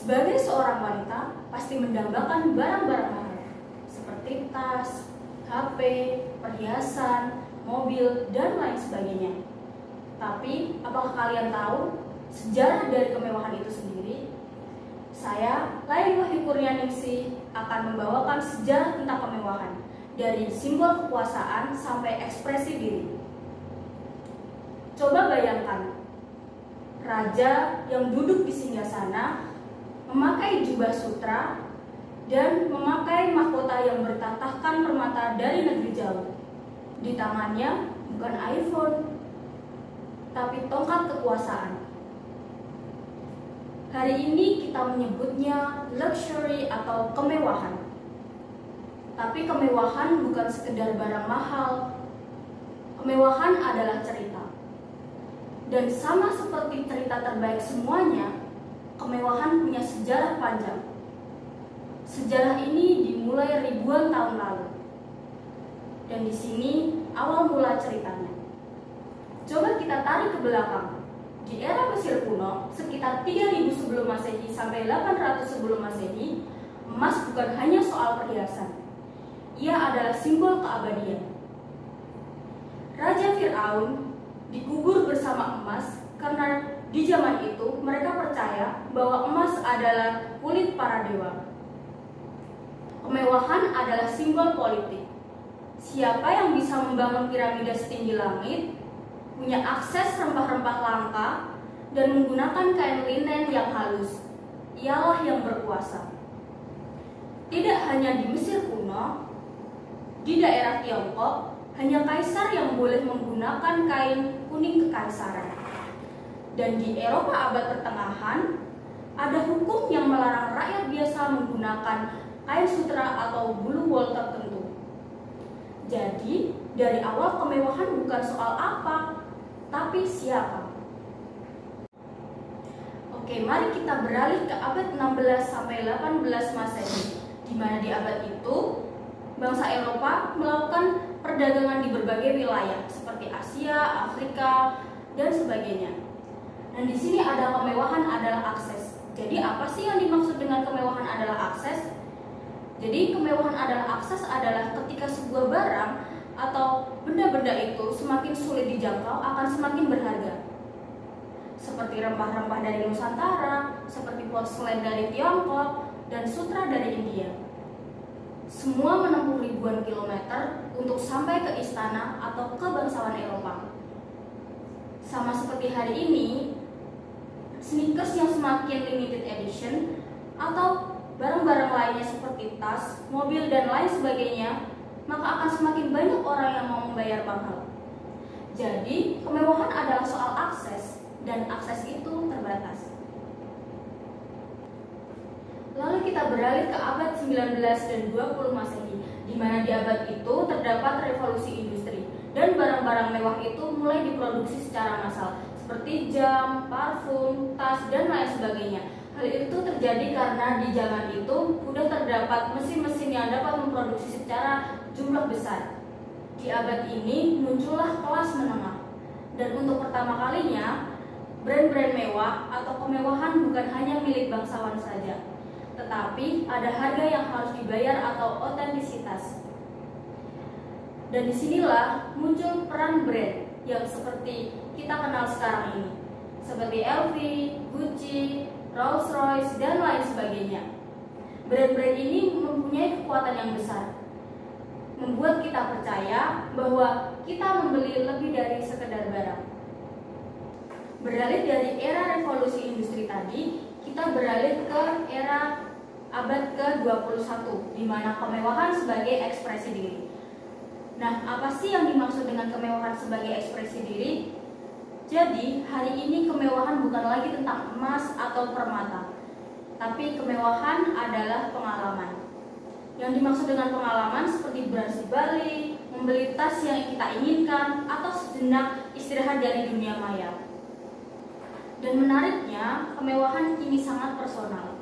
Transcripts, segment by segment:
Sebagai seorang wanita, pasti mendambakan barang-barang mahal seperti tas, HP, perhiasan, mobil, dan lain sebagainya. Tapi, apakah kalian tahu sejarah dari kemewahan itu sendiri? Saya, Laili Wahyu Kurnianingsih, akan membawakan sejarah tentang kemewahan, dari simbol kekuasaan sampai ekspresi diri. Coba bayangkan, raja yang duduk di singgasana, memakai jubah sutra, dan memakai mahkota yang bertatahkan permata dari negeri jauh. Di tangannya bukan iPhone, tapi tongkat kekuasaan. Hari ini kita menyebutnya luxury atau kemewahan. Tapi kemewahan bukan sekedar barang mahal. Kemewahan adalah cerita. Dan sama seperti cerita terbaik semuanya, kemewahan punya sejarah panjang. Sejarah ini dimulai ribuan tahun lalu. Dan di sini awal mula ceritanya. Coba kita tarik ke belakang. Di era Mesir kuno, sekitar 3000 sebelum Masehi sampai 800 sebelum Masehi, emas bukan hanya soal perhiasan. Ia adalah simbol keabadian. Raja Fir'aun dikubur bersama emas karena di zaman itu mereka percaya bahwa emas adalah kulit para dewa. Kemewahan adalah simbol politik. Siapa yang bisa membangun piramida setinggi langit, punya akses rempah-rempah langka, dan menggunakan kain linen yang halus, ialah yang berkuasa. Tidak hanya di Mesir kuno, di daerah Tiongkok, hanya kaisar yang boleh menggunakan kain kuning kekaisaran. Dan di Eropa abad pertengahan, ada hukum yang melarang rakyat biasa menggunakan kain sutra atau bulu wol tertentu. Jadi, dari awal kemewahan bukan soal apa, tapi siapa. Oke, mari kita beralih ke abad 16 sampai 18 Masehi, di mana di abad itu bangsa Eropa melakukan perdagangan di berbagai wilayah seperti Asia, Afrika, dan sebagainya. Dan di sini ada kemewahan adalah akses. Jadi apa sih yang dimaksud dengan kemewahan adalah akses? Jadi kemewahan adalah akses adalah ketika sebuah barang atau benda-benda itu semakin sulit dijangkau akan semakin berharga. Seperti rempah-rempah dari Nusantara, seperti porselen dari Tiongkok, dan sutra dari India. Semua menempuh ribuan kilometer untuk sampai ke istana atau ke bangsawan Eropa. Sama seperti hari ini, sneakers yang semakin limited edition atau barang-barang lainnya seperti tas, mobil, dan lain sebagainya, maka akan semakin banyak orang yang mau membayar mahal. Jadi, kemewahan adalah soal akses, dan akses itu terbatas. Lalu kita beralih ke abad 19 dan 20 Masehi, di mana di abad itu terdapat revolusi industri, dan barang-barang mewah itu mulai diproduksi secara massal, seperti jam, parfum, tas, dan lain sebagainya. Hal itu terjadi karena di zaman itu sudah terdapat mesin-mesin yang dapat memproduksi secara jumlah besar. Di abad ini muncullah kelas menengah. Dan untuk pertama kalinya, brand-brand mewah atau kemewahan bukan hanya milik bangsawan saja, tetapi ada harga yang harus dibayar atau otentisitas. Dan disinilah muncul peran brand yang seperti kita kenal sekarang ini, seperti LV, Gucci, Rolls-Royce, dan lain sebagainya. Brand-brand ini mempunyai kekuatan yang besar, membuat kita percaya bahwa kita membeli lebih dari sekedar barang. Beralih dari era revolusi industri tadi, kita beralih ke era abad ke-21, di mana kemewahan sebagai ekspresi diri. Nah, apa sih yang dimaksud dengan kemewahan sebagai ekspresi diri? Jadi, hari ini kemewahan bukan lagi tentang emas atau permata, tapi kemewahan adalah pengalaman. Yang dimaksud dengan pengalaman seperti berhasil di Bali, membeli tas yang kita inginkan, atau sejenak istirahat dari dunia maya. Dan menariknya, kemewahan ini sangat personal.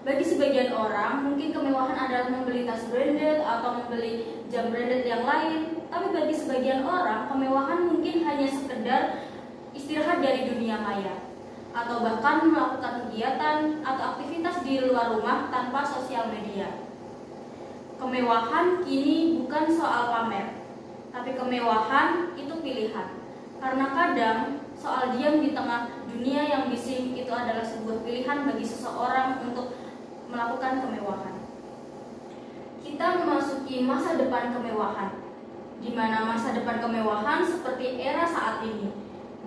Bagi sebagian orang, mungkin kemewahan adalah membeli tas branded atau membeli jam branded yang lain. Tapi bagi sebagian orang, kemewahan mungkin hanya sekedar istirahat dari dunia maya. atau bahkan melakukan kegiatan atau aktivitas di luar rumah tanpa sosial media. Kemewahan kini bukan soal pamer, tapi kemewahan itu pilihan. Karena kadang soal diam di tengah dunia yang bising itu adalah sebuah pilihan bagi seseorang untuk melakukan kemewahan. Kita memasuki masa depan kemewahan, di mana masa depan kemewahan seperti era saat ini,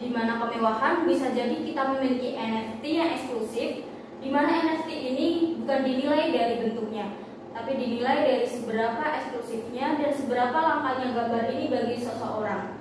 di mana kemewahan bisa jadi kita memiliki NFT yang eksklusif, di mana NFT ini bukan dinilai dari bentuknya, tapi dinilai dari seberapa eksklusifnya dan seberapa langkahnya gambar ini bagi seseorang.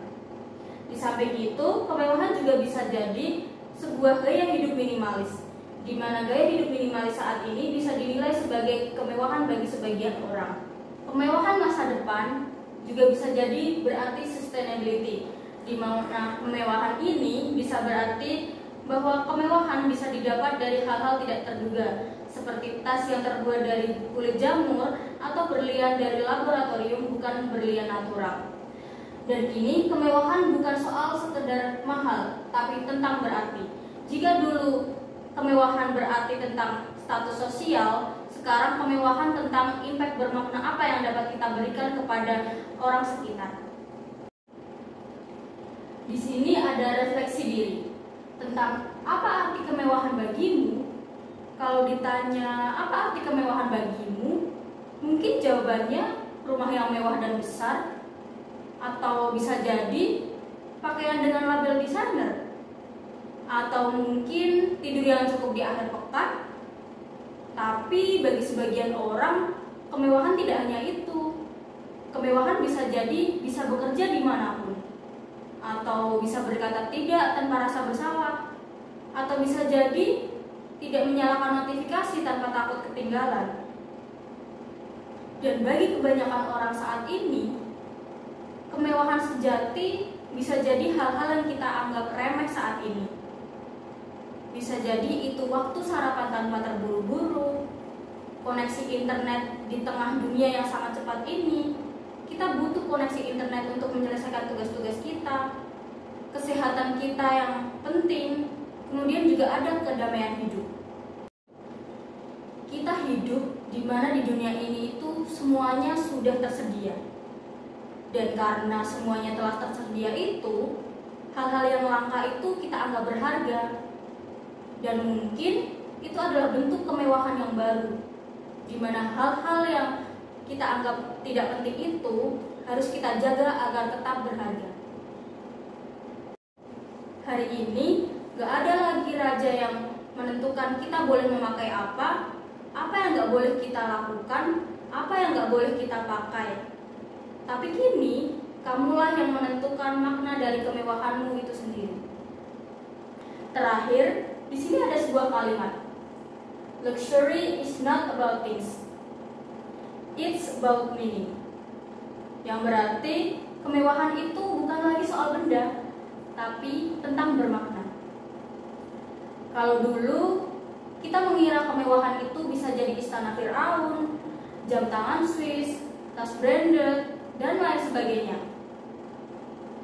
Di samping itu, kemewahan juga bisa jadi sebuah gaya hidup minimalis, di mana gaya hidup minimalis saat ini bisa dinilai sebagai kemewahan bagi sebagian orang. Kemewahan masa depan juga bisa jadi berarti sustainability, di mana kemewahan ini bisa berarti bahwa kemewahan bisa didapat dari hal-hal tidak terduga, seperti tas yang terbuat dari kulit jamur atau berlian dari laboratorium bukan berlian natural. Dan kini kemewahan bukan soal sekedar mahal, tapi tentang berarti. Jika dulu kemewahan berarti tentang status sosial, sekarang kemewahan tentang impact bermakna apa yang dapat kita berikan kepada orang sekitar. Di sini ada refleksi diri tentang apa arti kemewahan bagimu. Kalau ditanya apa arti kemewahan bagimu, mungkin jawabannya rumah yang mewah dan besar, atau bisa jadi pakaian dengan label desainer, atau mungkin tidur yang cukup di akhir pekan. Tapi bagi sebagian orang, kemewahan tidak hanya itu. Kemewahan bisa jadi bisa bekerja dimanapun, atau bisa berkata tidak tanpa rasa bersalah, atau bisa jadi tidak menyalakan notifikasi tanpa takut ketinggalan. Dan bagi kebanyakan orang saat ini, kemewahan sejati bisa jadi hal-hal yang kita anggap remeh saat ini. Bisa jadi itu waktu sarapan tanpa terburu-buru, koneksi internet di tengah dunia yang sangat cepat ini. Kita butuh koneksi internet untuk menyelesaikan tugas-tugas kita, kesehatan kita yang penting, kemudian juga ada kedamaian hidup. Kita hidup di mana di dunia ini itu semuanya sudah tersedia. Dan karena semuanya telah tersedia itu, hal-hal yang langka itu kita anggap berharga. Dan mungkin itu adalah bentuk kemewahan yang baru, di mana hal-hal yang kita anggap tidak penting itu harus kita jaga agar tetap berharga. Hari ini gak ada lagi raja yang menentukan kita boleh memakai apa yang gak boleh kita lakukan, apa yang gak boleh kita pakai. Tapi kini kamulah yang menentukan makna dari kemewahanmu itu sendiri. Terakhir, di sini ada sebuah kalimat. Luxury is not about things, it's about meaning. Yang berarti kemewahan itu bukan lagi soal benda, tapi tentang bermakna. Kalau dulu kita mengira kemewahan itu bisa jadi istana Firaun, jam tangan Swiss, tas branded, dan lain sebagainya.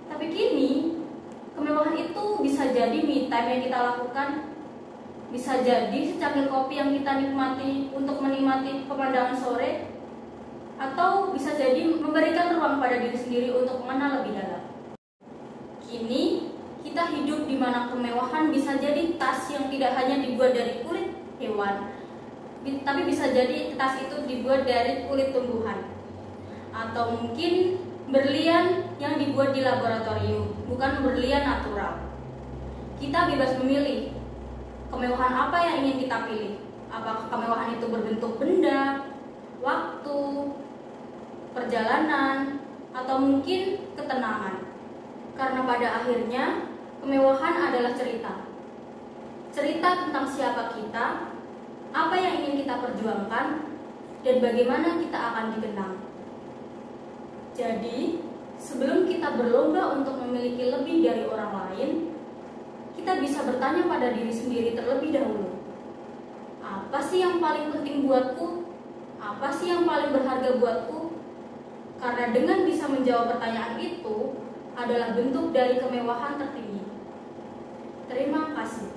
Tapi kini kemewahan itu bisa jadi me time yang kita lakukan, bisa jadi secangkir kopi yang kita nikmati untuk menikmati pemandangan sore, atau bisa jadi memberikan ruang pada diri sendiri untuk mengenal lebih dalam. Kini kita hidup di mana kemewahan bisa jadi tas yang tidak hanya dibuat dari kulit hewan, tapi bisa jadi tas itu dibuat dari kulit tumbuhan, atau mungkin berlian yang dibuat di laboratorium, bukan berlian natural. Kita bebas memilih kemewahan apa yang ingin kita pilih. Apakah kemewahan itu berbentuk benda, waktu, perjalanan, atau mungkin ketenangan. Karena pada akhirnya kemewahan adalah cerita. Cerita tentang siapa kita, apa yang ingin kita perjuangkan, dan bagaimana kita akan dikenang. Jadi, sebelum kita berlomba untuk memiliki lebih dari orang lain, kita bisa bertanya pada diri sendiri terlebih dahulu. Apa sih yang paling penting buatku? Apa sih yang paling berharga buatku? Karena dengan bisa menjawab pertanyaan itu adalah bentuk dari kemewahan tertinggi. Terima kasih.